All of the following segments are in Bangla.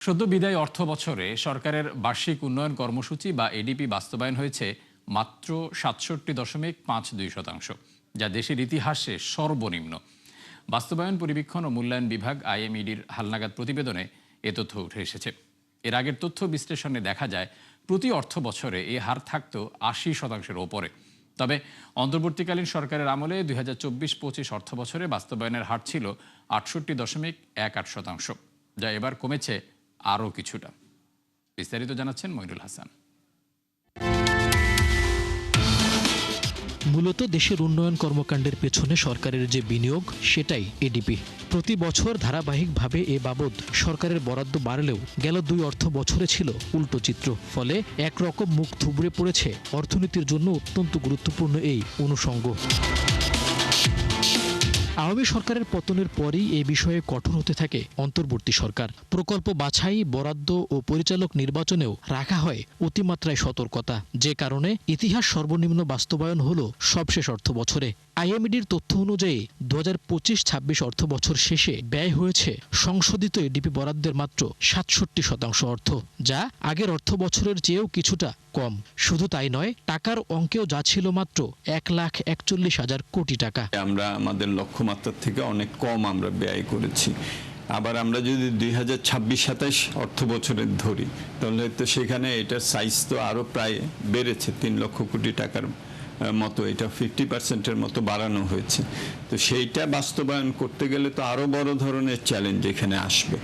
সদ্য বিদায়ী অর্থ বছরে সরকারের বার্ষিক উন্নয়ন কর্মসূচি বা এডিপি বাস্তবায়ন হয়েছে মাত্র 67.52%, যা দেশের ইতিহাসে সর্বনিম্ন। বাস্তবায়ন পরিবীক্ষণ ও মূল্যায়ন বিভাগ আইএমইডির হালনাগাদ প্রতিবেদনে এ তথ্য উঠে এসেছে। এর আগের তথ্য বিশ্লেষণে দেখা যায় প্রতি অর্থ বছরে এ হার থাকত 80%-এর ওপরে। তবে অন্তর্বর্তীকালীন সরকারের আমলে 2024-25 অর্থ বছরে বাস্তবায়নের হার ছিল 68.18%, যা এবার কমেছে আরও কিছুটা। বিস্তারিত জানাচ্ছেন মইনুল হাসান। মূলত দেশের উন্নয়ন কর্মকাণ্ডের পেছনে সরকারের যে বিনিয়োগ, সেটাই এডিপি। প্রতি বছর ধারাবাহিকভাবে এ বাবদ সরকারের বরাদ্দ বাড়লেও গেল 2 অর্থ বছরে ছিল উল্টো চিত্র। ফলে একরকম মুখ থুবড়ে পড়েছে অর্থনীতির জন্য অত্যন্ত গুরুত্বপূর্ণ এই অনুষঙ্গ। আওয়ামী সরকারের পতনের পরই এ বিষয়ে কঠোর হতে থাকে অন্তর্বর্তী সরকার। প্রকল্প বাছাই, বরাদ্দ ও পরিচালক নির্বাচনেও রাখা হয় অতিমাত্রায় সতর্কতা, যে কারণে ইতিহাস সর্বনিম্ন বাস্তবায়ন হলো সবশেষ অর্থ বছরে। আইএমইডির তথ্য অনুযায়ী 2025-26 অর্থ বছর শেষে ব্যয় হয়েছে সংশোধিত এডিপি বরাদ্দের মাত্র 67% অর্থ, যা আগের অর্থ বছরের চেয়েও কিছুটা কম। শুধু তাই নয়, টাকার অঙ্কেও যা ছিল মাত্র 1,41,000 কোটি টাকা। আমরা আমাদের লক্ষ্যমাত্রার থেকে অনেক কম আমরা ব্যয় করেছি। আবার আমরা যদি 2026-27 অর্থ বছরের ধরি, তাহলে তো সেখানে এটার সাইজ তো আরো প্রায় বেড়েছে, 3 লক্ষ কোটি টাকার মতো, এটা 50%-এর মতো বাড়ানো হয়েছে। তো সেইটা বাস্তবায়ন করতে গেলে তো আরো বড় ধরনের চ্যালেঞ্জ এখানে আসবে।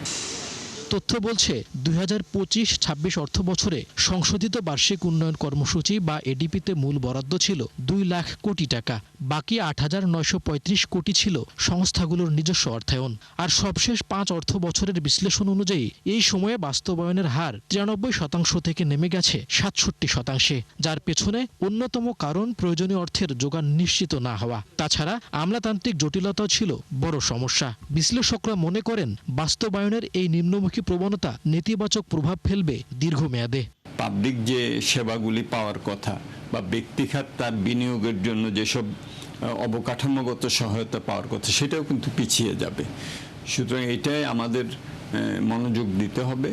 তথ্য বলছে 2025-26 অর্থ বছরে সংশোধিত বার্ষিক উন্নয়ন কর্মসূচি বা এডিপিতে মূল বরাদ্দ ছিল 2 লাখ কোটি টাকা। বাকি 8,935 কোটি ছিল সংস্থাগুলোর নিজস্ব অর্থায়ন। আর সবশেষ 5 অর্থ বছরের বিশ্লেষণ অনুযায়ী এই সময়ে বাস্তবায়নের হার 93% থেকে নেমে গেছে 67%, যার পেছনে অন্যতম কারণ প্রয়োজনীয় অর্থের যোগান নিশ্চিত না হওয়া। তাছাড়া আমলাতান্ত্রিক জটিলতাও ছিল বড় সমস্যা। বিশ্লেষকরা মনে করেন বাস্তবায়নের এই নিম্নমুখী প্রবণতা নেতিবাচক প্রভাব ফেলবে দীর্ঘমেয়াদে। পাবলিক যে সেবাগুলি পাওয়ার কথা বা ব্যক্তিখাত তার বিনিয়োগের জন্য যেসব অবকাঠামোগত সহায়তা পাওয়ার কথা, সেটাও কিন্তু পিছিয়ে যাবে। সুতরাং এটাই আমাদের মনোযোগ দিতে হবে।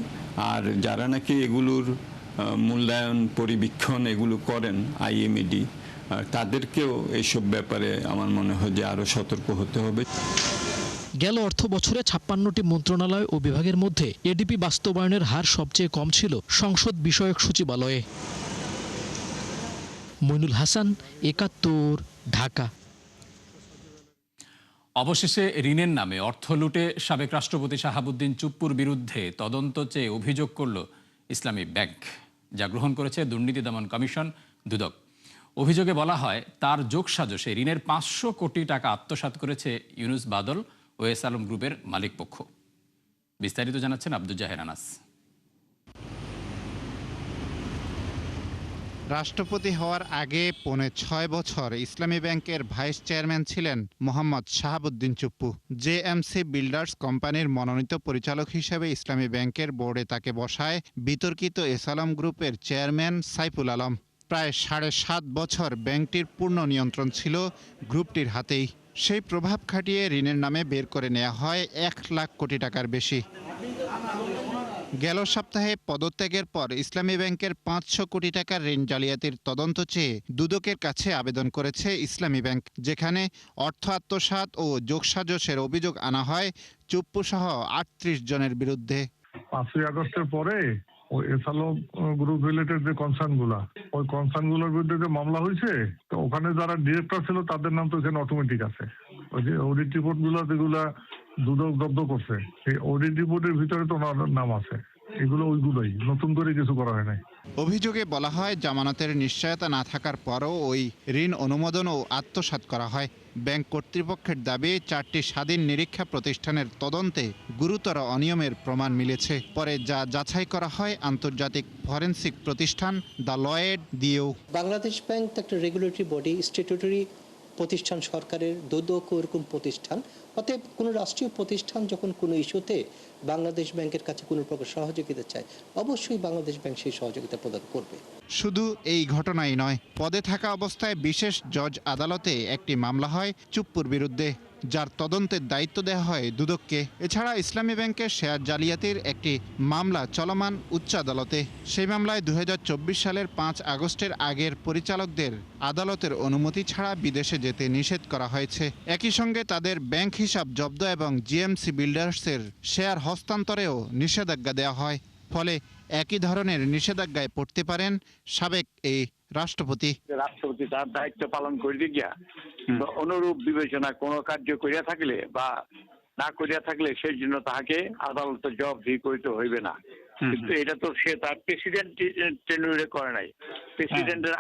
আর যারা নাকি এগুলোর মূল্যায়ন পরিবীক্ষণ এগুলো করেন, আইএমইডি, তাদেরকেও এইসব ব্যাপারে আমার মনে হয় যে আরো সতর্ক হতে হবে। গেল অর্থ বছরে 56টি মন্ত্রণালয় ও বিভাগের মধ্যে এডিপি বাস্তবায়নের হার সবচেয়ে কম ছিল সংসদ বিষয়ক সচিবালয়ে। মইনুল হাসান, 71, ঢাকা। অবশেষে ঋণের নামে অর্থ লুটে সাবেক রাষ্ট্রপতি শাহাবুদ্দিন চুপ্পুর বিরুদ্ধে তদন্ত চেয়ে অভিযোগ করল ইসলামী ব্যাংক, যা গ্রহণ করেছে দুর্নীতি দমন কমিশন দুদক। অভিযোগে বলা হয়, তার যোগসাজশে ঋণের 500 কোটি টাকা আত্মসাৎ করেছে ইউনুস বাদল ও এস আলম গ্রুপের মালিকপক্ষ। বিস্তারিত জানাচ্ছেন আব্দুল জাহের আনাস। রাষ্ট্রপতি হওয়ার আগে 6.5 বছর ইসলামী ব্যাংকের ভাইস চেয়ারম্যান ছিলেন মোহাম্মদ শাহাবুদ্দিন চুপ্পু। জেএমসি বিল্ডার্স কোম্পানির মনোনীত পরিচালক হিসেবে ইসলামী ব্যাংকের বোর্ডে তাকে বসায় বিতর্কিত এস আলম গ্রুপের চেয়ারম্যান সাইফুল আলম। প্রায় 7.5 বছর ব্যাংকটির পূর্ণ নিয়ন্ত্রণ ছিল গ্রুপটির হাতেই। সেই প্রভাব খাটিয়ে ঋণের নামে বের করে নেওয়া হয় 1 লাখ কোটি টাকার বেশি। গেল সপ্তাহে পদত্যাগের পর ইসলামী ব্যাংকের 500 কোটি টাকার ঋণ জালিয়াতির তদন্ত চেয়ে দুদকের কাছে আবেদন করেছে ইসলামী ব্যাংক, যেখানে অর্থ আত্মসাৎ ও যোগসাজশের অভিযোগ আনা হয় চুপ্পু সহ 38 জনের বিরুদ্ধে। 5ই আগস্টের পরে ওই এস আলম গ্রুপ রিলেটেড যে ওই কনসার্নগুলোর বিরুদ্ধে যে মামলা হয়েছে, তো ওখানে যারা ডিরেক্টর ছিল তাদের নাম তো এখানে অটোমেটিক আছে। ওই যে অডিট রিপোর্ট যেগুলা দুদক জব্দ করছে, সেই অডিট রিপোর্টের ভিতরে তো ওনার নাম আছে। এগুলো ওইগুলোই, নতুন করে কিছু করা হয় নাই। অভিযোগে বলা হয়, জামানতের নিশ্চয়তা না থাকার পরও ওই ঋণ অনুমোদন ও আত্মসাৎ করা হয়। ব্যাংক কর্তৃপক্ষের দাবি, 4টি স্বাধীন নিরীক্ষা প্রতিষ্ঠানের তদন্তে গুরুতর অনিয়মের প্রমাণ মিলেছে। পরে যা যাচাই করা হয় আন্তর্জাতিক ফরেনসিক প্রতিষ্ঠান দ্য লয়েড দিয়েও। বাংলাদেশ ব্যাংক একটা রেগুলেটরি বডি, স্ট্যাটুটরি প্রতিষ্ঠান, সরকারের দুদক এরকম প্রতিষ্ঠান। অতএব কোনো রাষ্ট্রীয় প্রতিষ্ঠান যখন কোনো ইস্যুতে বাংলাদেশ ব্যাংকের কাছে কোনো প্রকার সহযোগিতা চায়, অবশ্যই বাংলাদেশ ব্যাংক সেই সহযোগিতা প্রদান করবে। শুধু এই ঘটনাই নয়, পদে থাকা অবস্থায় বিশেষ জজ আদালতে একটি মামলা হয় চুপ্পুর বিরুদ্ধে। যার তদন্তের দায়িত্ব দেওয়া হয় দুদককে। এছাড়া ইসলামী ব্যাংকের শেয়ার জালিয়াতির একটি মামলা চলমান উচ্চ আদালতে। সেই মামলায় 2024 সালের 5 আগস্টের আগের পরিচালকদের আদালতের অনুমতি ছাড়া বিদেশে যেতে নিষেধ করা হয়েছে। একই সঙ্গে তাদের ব্যাংক হিসাব জব্দ এবং জিএমসি বিল্ডার্সের শেয়ার হস্তান্তরেও নিষেধাজ্ঞা দেওয়া হয়। ফলে একই ধরনের নিষেধাজ্ঞায় পড়তে পারেন সাবেক এই রাষ্ট্রপতি। রাষ্ট্রপতি তার দায়িত্ব পালন করিতে গিয়া অনুরূপ বিবেচনা কোনো কার্য করিয়া থাকলে বা না করিয়া থাকলে সেই জন্য তাহাকে আদালতে জবাবদিহি করিতে হইবে না। কিন্তু এটা তো সে তার প্রেসিডেন্ট টেনুরে করে নাই, প্রেসিডেন্টের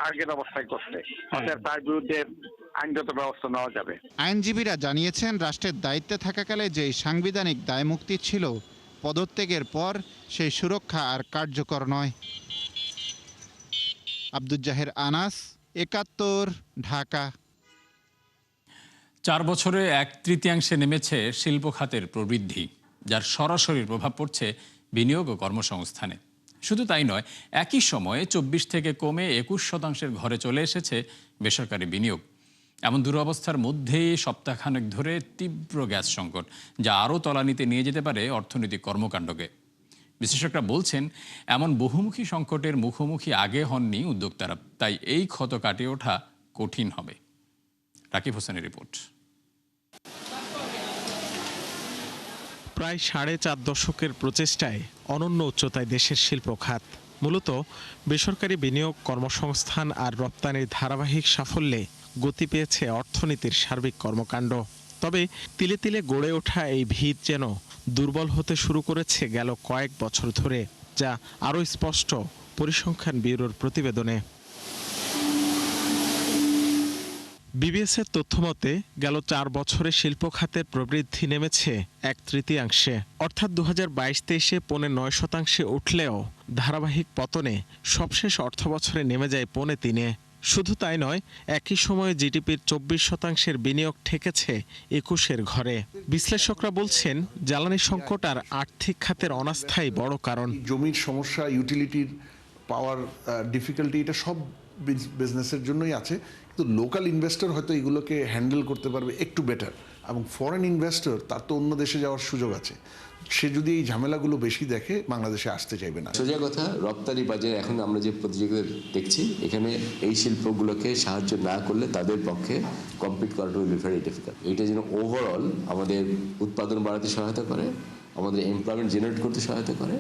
আগের অবস্থায় করছে, অর্থাৎ তার বিরুদ্ধে আইনগত ব্যবস্থা নেওয়া যাবে। আইনজীবীরা জানিয়েছেন, রাষ্ট্রের দায়িত্বে থাকাকালে যেই সাংবিধানিক দায়মুক্তি ছিল, পদত্যাগের পর সেই সুরক্ষা আর কার্যকর নয়। আব্দুল জাহের আনাস, ৭১, ঢাকা। 4 বছরে 1/3 নেমেছে শিল্প খাতের প্রবৃদ্ধি, যার সরাসরি প্রভাব পড়ছে বিনিয়োগ ও কর্মসংস্থানে। শুধু তাই নয়, একই সময়ে 24 থেকে কমে 21% ঘরে চলে এসেছে বেসরকারি বিনিয়োগ। এমন দুরবস্থার মধ্যেই সপ্তাহখানেক ধরে তীব্র গ্যাস সংকট, যা আরও তলানিতে নিয়ে যেতে পারে অর্থনৈতিক কর্মকাণ্ডকে। বিশেষজ্ঞরা বলছেন, এমন বহুমুখী সংকটের মুখোমুখি আগে হননি উদ্যোক্তারা, তাই এই ক্ষত কাটিয়ে ওঠা কঠিন হবে। রাকিব হোসেনের রিপোর্ট। প্রায় 4.5 দশকের প্রচেষ্টায় অনন্য উচ্চতায় দেশের শিল্প খাত। মূলত বেসরকারি বিনিয়োগ, কর্মসংস্থান আর রপ্তানির ধারাবাহিক সাফল্যে গতি পেয়েছে অর্থনীতির সার্বিক কর্মকাণ্ড। তবে তিলে তিলে গড়ে ওঠা এই ভিত যেন দুর্বল হতে শুরু করেছে গেল কয়েক বছর ধরে, যা আরও স্পষ্ট পরিসংখ্যান ব্যুরোর প্রতিবেদনে। বিবিএসের তথ্যমতে গেল 4 বছরে শিল্প খাতের প্রবৃদ্ধি নেমেছে 1/3, অর্থাৎ 2022-23-এ 9.9% উঠলেও ধারাবাহিক পতনে সবশেষ অর্থবছরে নেমে যায় 3.5%। শুধু তাই নয়, একই সময়ে জিডিপির 24% বিনিয়োগ ঠেকেছে 21-এর ঘরে। বিশ্লেষকরা বলছেন, জ্বালানি সংকট আর আর্থিক খাতের অনাস্থাই বড় কারণ। জমির সমস্যা, ইউটিলিটির পাওয়ার ডিফিকাল্টি, এটা সব বিজনেসের জন্যই আছে, কিন্তু লোকাল ইনভেস্টর হয়তো এগুলোকে হ্যান্ডেল করতে পারবে একটু বেটার, এবং ফরেন ইনভেস্টর তার তো অন্য দেশে যাওয়ার সুযোগ আছে। সে যদি এই ঝামেলাগুলো বেশি দেখে, বাংলাদেশে আসতে চাইবে না। সোজা কথা, রপ্তানি বাজারে এখন আমরা যে প্রতিযোগিতা দেখছি, এখানে এই শিল্পগুলোকে সাহায্য না করলে তাদের পক্ষে কম্পিট করাটা উইল বি ভেরি ডিফিকাল্ট। এটা যেন ওভারঅল আমাদের উৎপাদন বাড়াতে সহায়তা করে, আমাদের এমপ্লয়মেন্ট জেনারেট করতে সহায়তা করে,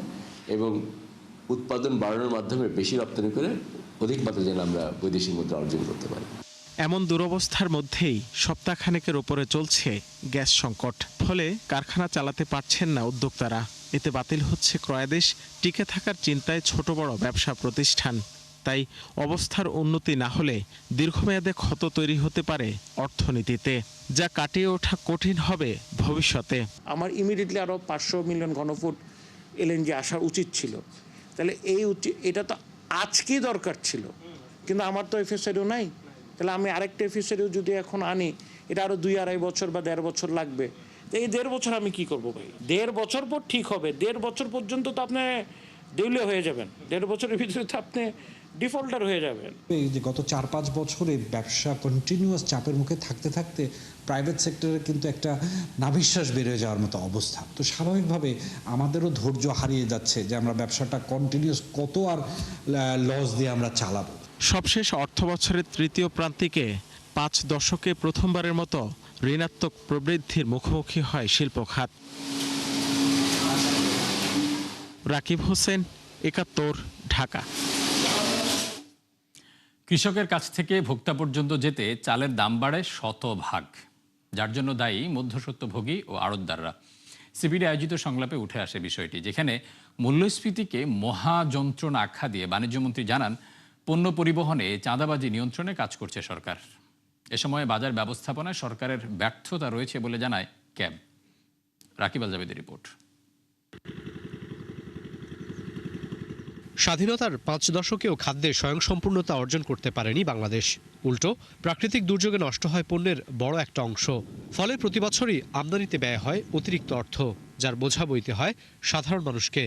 এবং উৎপাদন বাড়ানোর মাধ্যমে বেশি রপ্তানি করে অধিক মাত্রায় যেন আমরা বৈদেশিক মুদ্রা অর্জন করতে পারি। এমন দুরবস্থার মধ্যেই সপ্তাহখানেকের ওপরে চলছে গ্যাস সংকট। ফলে কারখানা চালাতে পারছেন না উদ্যোক্তারা। এতে বাতিল হচ্ছে ক্রয়াদেশ, টিকে থাকার চিন্তায় ছোট বড় ব্যবসা প্রতিষ্ঠান। তাই অবস্থার উন্নতি না হলে দীর্ঘমেয়াদে ক্ষত তৈরি হতে পারে অর্থনীতিতে, যা কাটিয়ে ওঠা কঠিন হবে ভবিষ্যতে। আমার ইমিডিয়েটলি আরও 500 মিলিয়ন ঘনফুট এলএনজি আসা উচিত ছিল। তাহলে এটা তো আজকেই দরকার ছিল, কিন্তু আমার তো এফএসআরিও নাই। তাহলে আমি আরেকটা এফএসআরিও যদি এখন আনি, এটা আরও 2-2.5 বছর বা 1.5 বছর লাগবে। তো এই 1.5 বছর আমি কি করব ভাই? 1.5 বছর পর ঠিক হবে। 1.5 বছর পর্যন্ত তো আপনি দেউলিয়া হয়ে যাবেন। 1.5 বছরের ভিতরে তো আপনি ডিফল্টার হয়ে যাবেন। এই যে গত 4-5 বছরে ব্যবসা কন্টিনিউয়াস চাপের মুখে থাকতে থাকতে প্রাইভেট সেক্টরে কিন্তু একটা নাভিশ্বাস বেড়ে যাওয়ার মতো অবস্থা। তো স্বাভাবিকভাবে আমাদেরও ধৈর্য হারিয়ে যাচ্ছে যে আমরা ব্যবসাটা কন্টিনিউয়াস কত আর লস দিয়ে আমরা চালাবো। সবশেষ অর্থ বছরের তৃতীয় প্রান্তিকে 5 দশকে প্রথমবারের মতো ঋণাত্মক প্রবৃদ্ধির মুখোমুখি হয় শিল্প খাত। রাকিব হোসেন, ৭১, ঢাকা। কৃষকের কাছ থেকে ভোক্তা পর্যন্ত যেতে চালের দাম বাড়ে শতভাগ, যার জন্য দায়ী মধ্যস্বত্বভোগী ও আড়তদাররা। সিপিডি আয়োজিত সংলাপে উঠে আসে বিষয়টি, যেখানে মূল্যস্ফীতিকে মহাযন্ত্রণা আখ্যা দিয়ে বাণিজ্যমন্ত্রী জানান, পণ্য পরিবহনে চাঁদাবাজি নিয়ন্ত্রণে কাজ করছে সরকার। এ সময় বাজার ব্যবস্থাপনায় সরকারের ব্যর্থতা রয়েছে বলে জানায় ক্যাব। রাকিব আল জাবেদের রিপোর্ট। স্বাধীনতার 5 দশকেও খাদ্যে স্বয়ংসম্পূর্ণতা অর্জন করতে পারেনি বাংলাদেশ। উল্টো প্রাকৃতিক দুর্যোগে নষ্ট হয় পণ্যের বড় একটা অংশ। ফলে প্রতি বছরই আমদানিতে ব্যয় হয় অতিরিক্ত অর্থ, যার বোঝা বইতে হয় সাধারণ মানুষকে।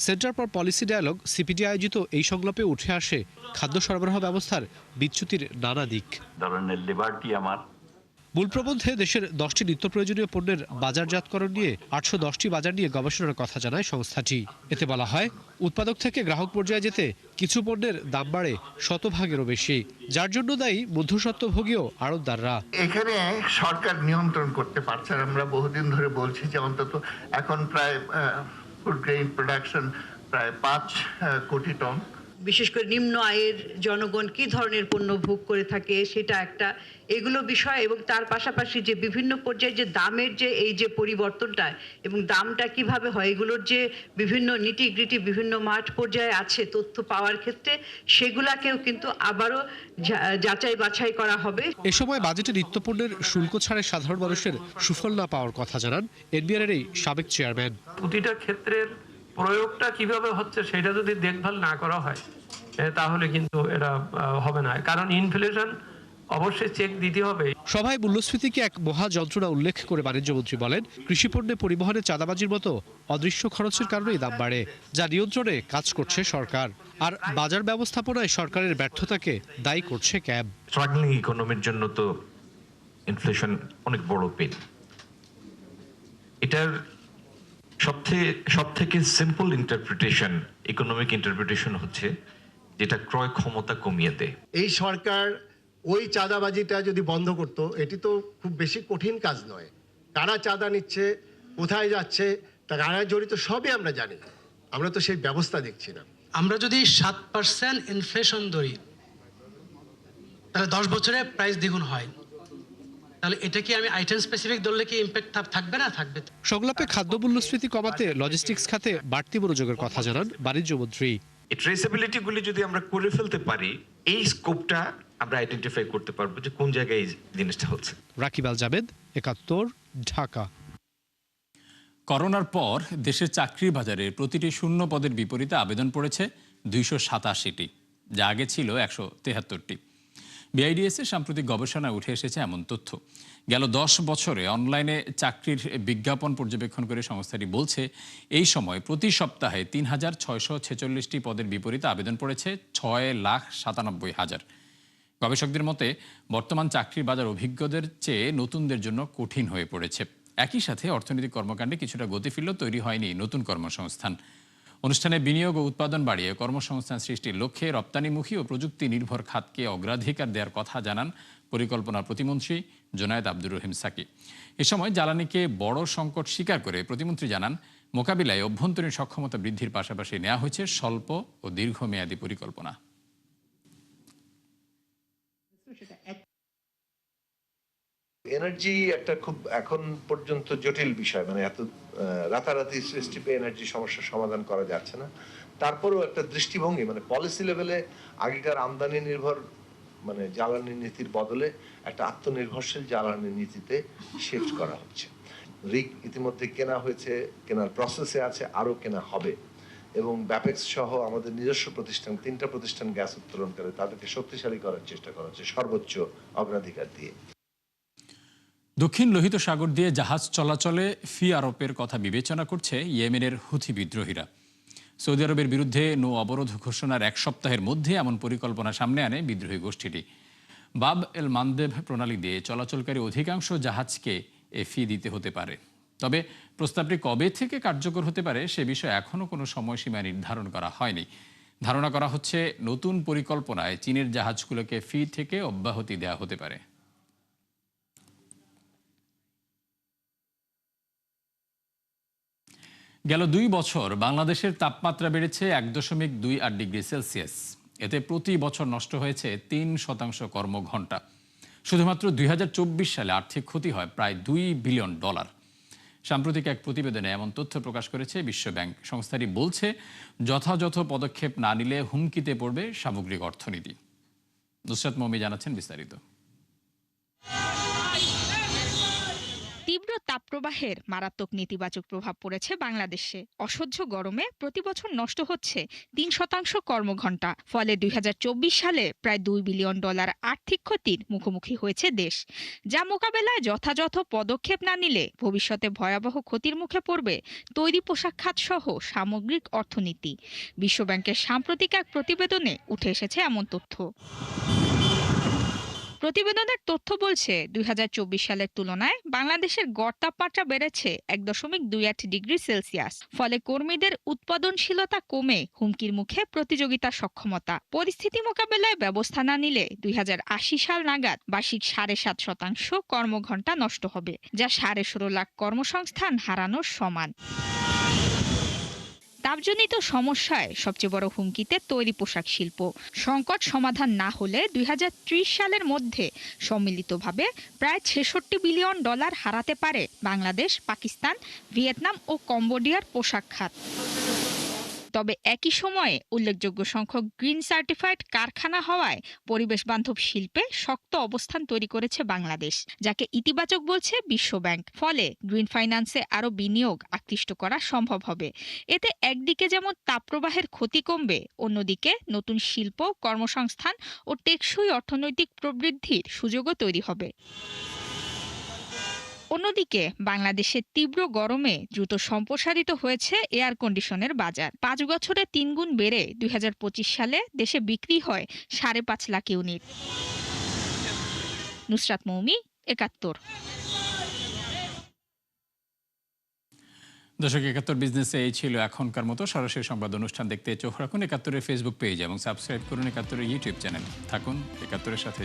Centre for Policy Dialogue CPD আয়োজিত এই সংলাপে উঠে আসে খাদ্য সরবরাহ ব্যবস্থার বিচ্যুতির নানা দিক। ধরনের লিবার্টি আমার মূল প্রবন্ধে দেশের 10টি নিত্য প্রয়োজনীয় পণ্যের বাজারজাতকরণ নিয়ে 810টি বাজার নিয়ে গবেষণার কথা জানায় সংস্থাটি। এতে বলা হয়, উৎপাদক থেকে গ্রাহক পর্যায়ে যেতে কিছু পণ্যের দাম বাড়ে শতভাগেরও বেশি, যার জন্য দায়ী মধ্যস্বত্বভোগী আড়তদাররা। এখানে সরকার নিয়ন্ত্রণ করতে পারছে। আমরা বহুদিন ধরে বলছি যে অন্তত এখন প্রায় ফুড গ্রেইন প্রোডাকশন প্রায় 5 কোটি টন। বিশেষ করে নিম্ন আয়ের জনগণ কি ধরনের পণ্য ভোগ করে থাকে সেটা একটা এগুলো বিষয়, এবং তার পাশাপাশি যে বিভিন্ন পর্যায়ে যে দামের যে এই যে পরিবর্তনটা এবং দামটা কিভাবে হয়, এগুলোর যে বিভিন্ন নিটিগ্রিটি বিভিন্ন মাঠ পর্যায়ে আছে তথ্য পাওয়ার ক্ষেত্রে, সেগুলাকেও কিন্তু আবারও যাচাই বাছাই করা হবে। এ সময় বাজেটে নিত্যপণ্যের শুল্ক ছাড়ে সাধারণ মানুষের সুফল না পাওয়ার কথা জানান এনবিআর এর এই সাবেক চেয়ারম্যান। প্রতিটা ক্ষেত্রের প্রয়োগটা কিভাবে হচ্ছে সেটা যদি দেখভাল না করা হয় তাহলে কিন্তু এটা হবে না, কারণ ইনফ্লেশন অবশ্যই চেক দিতে হবে। সভায় মূল্যস্ফীতিকে এক মহা যন্ত্রণা উল্লেখ করে বাণিজ্যমন্ত্রী বলেন, কৃষিপণ্যে পরিবহনে চাঁদাবাজির মতো অদৃশ্য খরচের কারণেই দাম বাড়ে, যা নিয়ন্ত্রণে কাজ করছে সরকার। আর বাজার ব্যবস্থাপনায় সরকারের ব্যর্থতাকে দায়ী করছে ক্যাব। স্ট্রাগলিং ইকোনমির জন্য তো ইনফ্লেশন অনেক বড় পেন। এটার সবথেকে সিম্পল ইন্টারপ্রিটেশন, ইকোনমিক ইন্টারপ্রিটেশন হচ্ছে যেটা ক্রয় ক্ষমতা কমিয়ে দেয়। এই সরকার ওই চাঁদাবাজিটা যদি বন্ধ করতো, এটি তো খুব বেশি কঠিন কাজ নয়। কারা চাঁদা নিচ্ছে, কোথায় যাচ্ছে, তা কারা জড়িত সবই আমরা জানি, আমরা তো সেই ব্যবস্থা দেখছি না। আমরা যদি 7% ইনফ্লেশন ধরি তাহলে 10 বছরে প্রাইস দ্বিগুণ হয়, তাহলে এটা কি আমি আইটেম স্পেসিফিক ধরলে কি ইমপ্যাক্ট থাকবে না? থাকবে। সংলাপে খাদ্য মূল্যস্ফীতি কমাতে লজিস্টিক্স খাতে বাড়তি মনোযোগের কথা জানান বাণিজ্যমন্ত্রী। এই ট্রেসেবিলিটি গুলি যদি আমরা করে ফেলতে পারি, এই স্কোপটা আমরা আইডেন্টিফাই করতে পারবো যে কোন জায়গায় এই জিনিসটা হচ্ছে। রাকিব আল জাবেদ, 71, ঢাকা। করোনার পর দেশের চাকরির বাজারে প্রতিটি শূন্য পদের বিপরীতে আবেদন পড়েছে 287টি, যা আগে ছিল 173টি। বিআইডিএস এর সাম্প্রতিক গবেষণায় উঠে এসেছে এমন তথ্য। গেল 10 বছরে অনলাইনে চাকরির বিজ্ঞাপন পর্যবেক্ষণ করে সংস্থাটি বলছে, এই সময় প্রতি সপ্তাহে 3646টি পদের বিপরীতে আবেদন পড়েছে 6,97,000। গবেষকদের মতে বর্তমান চাকরির বাজার অভিজ্ঞদের চেয়ে নতুনদের জন্য কঠিন হয়ে পড়েছে। একই সাথে অর্থনৈতিক কর্মকাণ্ডে কিছুটা গতি ফিরলেও তৈরি হয়নি নতুন কর্মসংস্থান। অনুষ্ঠানে বিনিয়োগ ও উৎপাদন বাড়িয়ে কর্মসংস্থান সৃষ্টির লক্ষ্যে রপ্তানিমুখী ও প্রযুক্তি নির্ভর খাতকে অগ্রাধিকার দেওয়ার কথা জানান পরিকল্পনা প্রতিমন্ত্রী জোনায়েদ আব্দুর রহিম সাকি। এ সময় জ্বালানিকে বড় সংকট স্বীকার করে প্রতিমন্ত্রী জানান, মোকাবিলায় অভ্যন্তরীণ সক্ষমতা বৃদ্ধির পাশাপাশি নেওয়া হয়েছে স্বল্প ও দীর্ঘমেয়াদী পরিকল্পনা। এনার্জি একটা খুব এখন পর্যন্ত জটিল বিষয়, মানে এত রাতারাতি সৃষ্টি পেয়ে এনার্জি সমস্যার সমাধান করা যাচ্ছে না। তারপরেও একটা দৃষ্টিভঙ্গি, মানে পলিসি লেভেলে আগেকার আমদানি নির্ভর মানে জ্বালানি নীতির বদলে একটা আত্মনির্ভরশীল জ্বালানি নীতিতে শিফট করা হচ্ছে। রিগ ইতিমধ্যে কেনা হয়েছে, কেনার প্রসেসে আছে, আরো কেনা হবে, এবং ব্যাপেক্স সহ আমাদের নিজস্ব প্রতিষ্ঠান 3টা প্রতিষ্ঠান গ্যাস উত্তোলন করে তাদেরকে শক্তিশালী করার চেষ্টা করা হচ্ছে সর্বোচ্চ অগ্রাধিকার দিয়ে। দক্ষিণ লোহিত সাগর দিয়ে জাহাজ চলাচলে ফি আরোপের কথা বিবেচনা করছে ইয়েমেনের হুথি বিদ্রোহীরা। সৌদি আরবের বিরুদ্ধে নৌ অবরোধ ঘোষণার 1 সপ্তাহের মধ্যে এমন পরিকল্পনা সামনে আনে বিদ্রোহী গোষ্ঠীটি। বাব এল মানদেব প্রণালী দিয়ে চলাচলকারী অধিকাংশ জাহাজকে এ ফি দিতে হতে পারে। তবে প্রস্তাবটি কবে থেকে কার্যকর হতে পারে সে বিষয়ে এখনও কোনো সময়সীমা নির্ধারণ করা হয়নি। ধারণা করা হচ্ছে নতুন পরিকল্পনায় চীনের জাহাজগুলোকে ফি থেকে অব্যাহতি দেওয়া হতে পারে। গেল 2 বছর বাংলাদেশের তাপমাত্রা বেড়েছে 1.28 ডিগ্রি সেলসিয়াস। এতে প্রতি বছর নষ্ট হয়েছে 3% কর্মঘণ্টা। শুধুমাত্র 2024 সালে আর্থিক ক্ষতি হয় প্রায় $2 বিলিয়ন। সাম্প্রতিক এক প্রতিবেদনে এমন তথ্য প্রকাশ করেছে বিশ্বব্যাংক। সংস্থাটি বলছে, যথাযথ পদক্ষেপ না নিলে হুমকিতে পড়বে সামগ্রিক অর্থনীতি। নুসরাত মমি জানাচ্ছেন বিস্তারিত। তীব্র তাপপ্রবাহের মারাত্মক নেতিবাচক প্রভাব পড়েছে বাংলাদেশে। অসহ্য গরমে প্রতি বছর নষ্ট হচ্ছে 3% কর্মঘণ্টা। ফলে 2024 সালে প্রায় $2 বিলিয়ন আর্থিক ক্ষতির মুখোমুখি হয়েছে দেশ, যা মোকাবেলায় যথাযথ পদক্ষেপ না নিলে ভবিষ্যতে ভয়াবহ ক্ষতির মুখে পড়বে তৈরি পোশাক খাত সহ সামগ্রিক অর্থনীতি। বিশ্বব্যাংকের সাম্প্রতিক এক প্রতিবেদনে উঠে এসেছে এমন তথ্য। প্রতিবেদনের তথ্য বলছে 2024 সালের তুলনায় বাংলাদেশের গড় তাপমাত্রা বেড়েছে 1.28 ডিগ্রি সেলসিয়াস। ফলে কর্মীদের উৎপাদনশীলতা কমে হুমকির মুখে প্রতিযোগিতার সক্ষমতা। পরিস্থিতি মোকাবেলায় ব্যবস্থা না নিলে 2080 সাল নাগাদ বার্ষিক 7.5% কর্মঘণ্টা নষ্ট হবে, যা 16.5 লাখ কর্মসংস্থান হারানোর সমান। তাপজনিত সমস্যায় সবচেয়ে বড় হুমকিতে তৈরি পোশাক শিল্প। সংকট সমাধান না হলে 2030 সালের মধ্যে সম্মিলিতভাবে প্রায় $66 বিলিয়ন হারাতে পারে বাংলাদেশ, পাকিস্তান, ভিয়েতনাম ও কম্বোডিয়ার পোশাক খাত। তবে একই সময়ে উল্লেখযোগ্য সংখ্যক গ্রিন সার্টিফাইড কারখানা হওয়ায় পরিবেশ বান্ধব শিল্পে শক্ত অবস্থান তৈরি করেছে বাংলাদেশ, যাকে ইতিবাচক বলছে বিশ্বব্যাংক। ফলে গ্রিন ফাইন্যান্সে আরও বিনিয়োগ আকৃষ্ট করা সম্ভব হবে। এতে একদিকে যেমন তাপপ্রবাহের ক্ষতি কমবে, অন্যদিকে নতুন শিল্প, কর্মসংস্থান ও টেকসই অর্থনৈতিক প্রবৃদ্ধির সুযোগও তৈরি হবে। অন্যদিকে বাংলাদেশের তীব্র গরমে দ্রুত সম্প্রসারিত হয়েছে এয়ার কন্ডিশনের বাজার। 5 বছরে 3 গুণ বেড়ে 2025 সালে দেশে বিক্রি হয় 5.5 লাখ ইউনিট। নুসরাত মৌমি, 71। দর্শক, 71 বিজনেসে এই ছিল এখনকার মতো। সরাসরি সংবাদ অনুষ্ঠান দেখতে চোখ রাখুন 71-এর ফেসবুক পেজ এবং সাবস্ক্রাইব করুন 71-এর ইউটিউব চ্যানেল। থাকুন 71-এর সাথে।